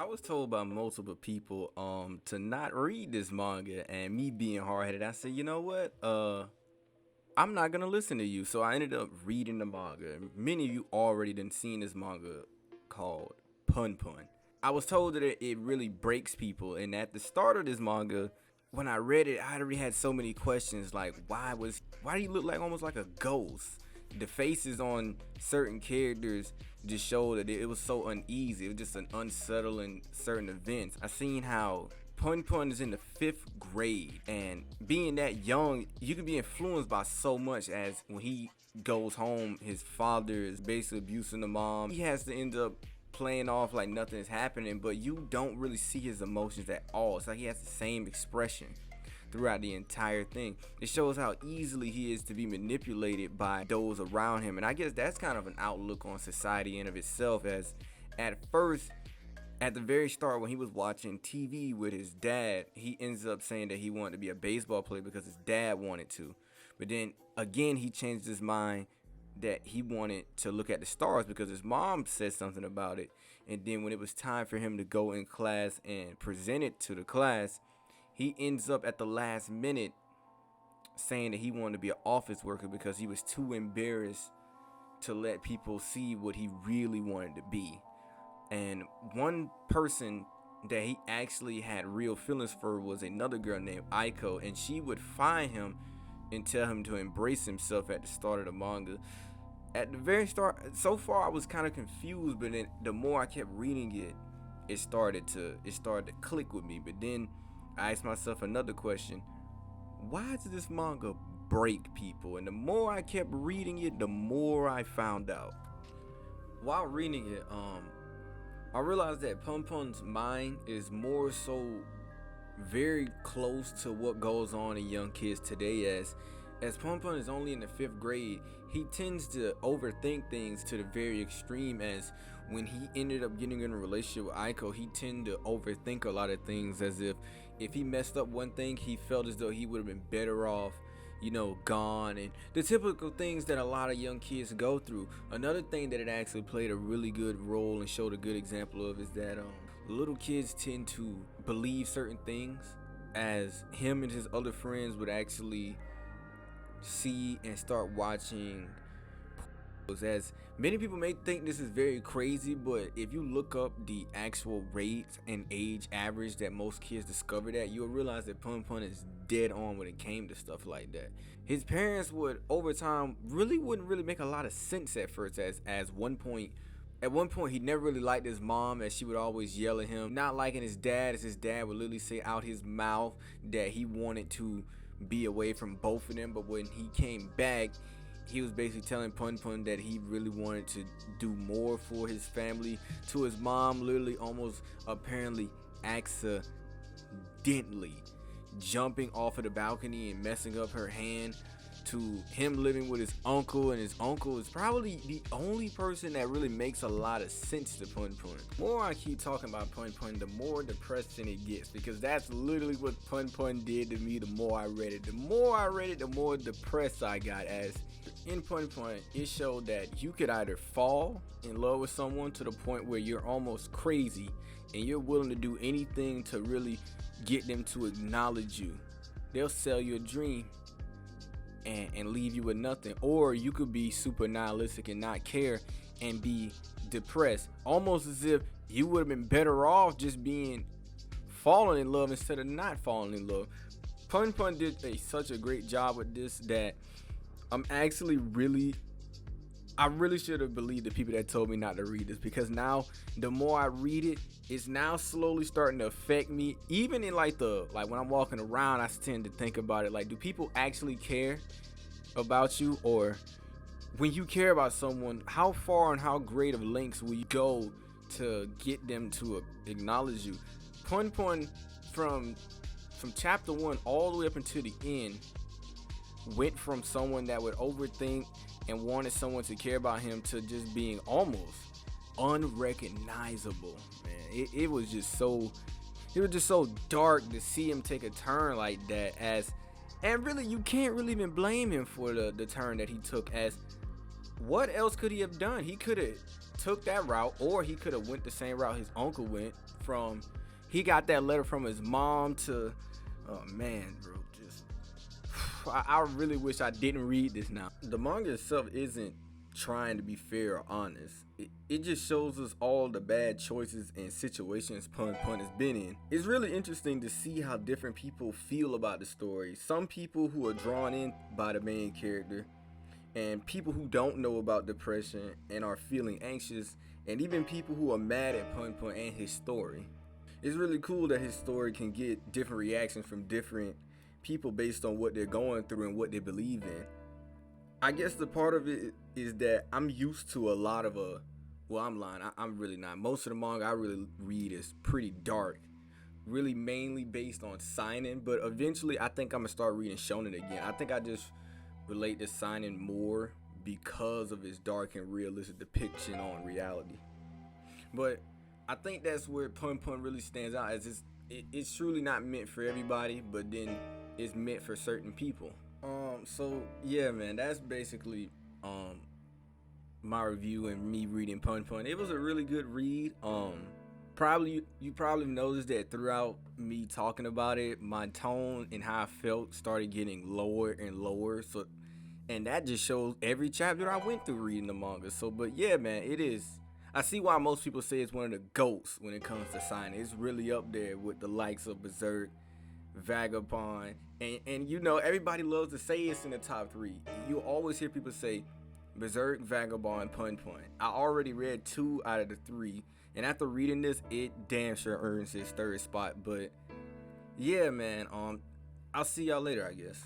I was told by multiple people to not read this manga, and me being hard headed, I said, you know what? I'm not gonna listen to you. So I ended up reading the manga. Many of you already done seen this manga called Punpun. I was told that it really breaks people, and at the start of this manga, when I read it, I already had so many questions like why do you look like almost like a ghost? The faces on certain characters just showed that it was so uneasy. It was just an unsettling certain events. I seen how Pun Pun is in the fifth grade, and being that young, you can be influenced by so much. As when he goes home, his father is basically abusing the mom. He has to end up playing off like nothing is happening, but you don't really see his emotions at all. It's like he has the same expression throughout the entire thing. It shows how easily he is to be manipulated by those around him. And I guess that's kind of an outlook on society in of itself, as at first, at the very start, when he was watching TV with his dad, he ends up saying that he wanted to be a baseball player because his dad wanted to. But then again, he changed his mind that he wanted to look at the stars because his mom said something about it. And then when it was time for him to go in class and present it to the class, he ends up at the last minute saying that he wanted to be an office worker because he was too embarrassed to let people see what he really wanted to be. And one person that he actually had real feelings for was another girl named Aiko, and she would find him and tell him to embrace himself at the start of the manga. At the very start, so far I was kind of confused, but then the more I kept reading it, it started to click with me. But then I asked myself another question: why does this manga break people? And the more I kept reading it, the more I found out. While reading it, I realized that Pun Pun's mind is more so very close to what goes on in young kids today. As Pun Pun is only in the fifth grade, he tends to overthink things to the very extreme. As when he ended up getting in a relationship with Aiko, he tended to overthink a lot of things, as if he messed up one thing, he felt as though he would have been better off, gone, and the typical things that a lot of young kids go through. Another thing that it actually played a really good role and showed a good example of is that little kids tend to believe certain things, as him and his other friends would actually see and start watching. As many people may think this is very crazy, but if you look up the actual rates and age average that most kids discovered at, you'll realize that Pun Pun is dead on when it came to stuff like that. His parents would, over time, wouldn't really make a lot of sense at first, as at one point he never really liked his mom, as she would always yell at him. Not liking his dad, as his dad would literally say out his mouth that he wanted to be away from both of them. But when he came back, he was basically telling Pun Pun that he really wanted to do more for his family. To his mom, literally almost apparently accidentally jumping off of the balcony and messing up her hand. To him living with his uncle, and his uncle is probably the only person that really makes a lot of sense to Pun Pun. The more I keep talking about Pun Pun, the more depressing it gets, because that's literally what Pun Pun did to me. The more I read it, the more depressed I got. As in Pun Pun, it showed that you could either fall in love with someone to the point where you're almost crazy and you're willing to do anything to really get them to acknowledge you. They'll sell you a dream and leave you with nothing. Or you could be super nihilistic and not care and be depressed, almost as if you would have been better off just being falling in love instead of not falling in love. Pun Pun did such a great job with this that I really should have believed the people that told me not to read this, because now the more I read it, it's now slowly starting to affect me. Even in like when I'm walking around, I tend to think about it like, do people actually care about you? Or when you care about someone, how far and how great of lengths will you go to get them to acknowledge you? Pun Pun, from chapter 1 all the way up until the end, went from someone that would overthink and wanted someone to care about him to just being almost unrecognizable. Man, it was just so dark to see him take a turn like that. And really, you can't really even blame him for the turn that he took. As what else could he have done? He could have took that route, or he could have went the same route his uncle went. From he got that letter from his mom to, oh man, bro, just I really wish I didn't read this now. The manga itself isn't trying to be fair or honest. It just shows us all the bad choices and situations Punpun has been in. It's really interesting to see how different people feel about the story. Some people who are drawn in by the main character, and people who don't know about depression and are feeling anxious, and even people who are mad at Punpun and his story. It's really cool that his story can get different reactions from different people based on what they're going through and what they believe in. I guess the part of it is that I'm used to a lot of well, I'm lying. I'm really not. Most of the manga I really read is pretty dark, really mainly based on seinen. But eventually, I think I'm gonna start reading shonen again. I think I just relate to seinen more because of its dark and realistic depiction on reality. But I think that's where Punpun really stands out, as it's truly not meant for everybody, but then it's meant for certain people. So yeah, man, that's basically my review and me reading Punpun. It was a really good read. Probably you probably noticed that throughout me talking about it, my tone and how I felt started getting lower and lower. So, and that just shows every chapter I went through reading the manga. So, but yeah, man, it is. I see why most people say it's one of the GOATs when it comes to signing. It's really up there with the likes of Berserk, Vagabond, and you know, everybody loves to say it's in the top three. You always hear people say Berserk, Vagabond, Punpun. I already read 2 out of the 3, and after reading this, it damn sure earns its third spot. But yeah, man, I'll see y'all later, I guess.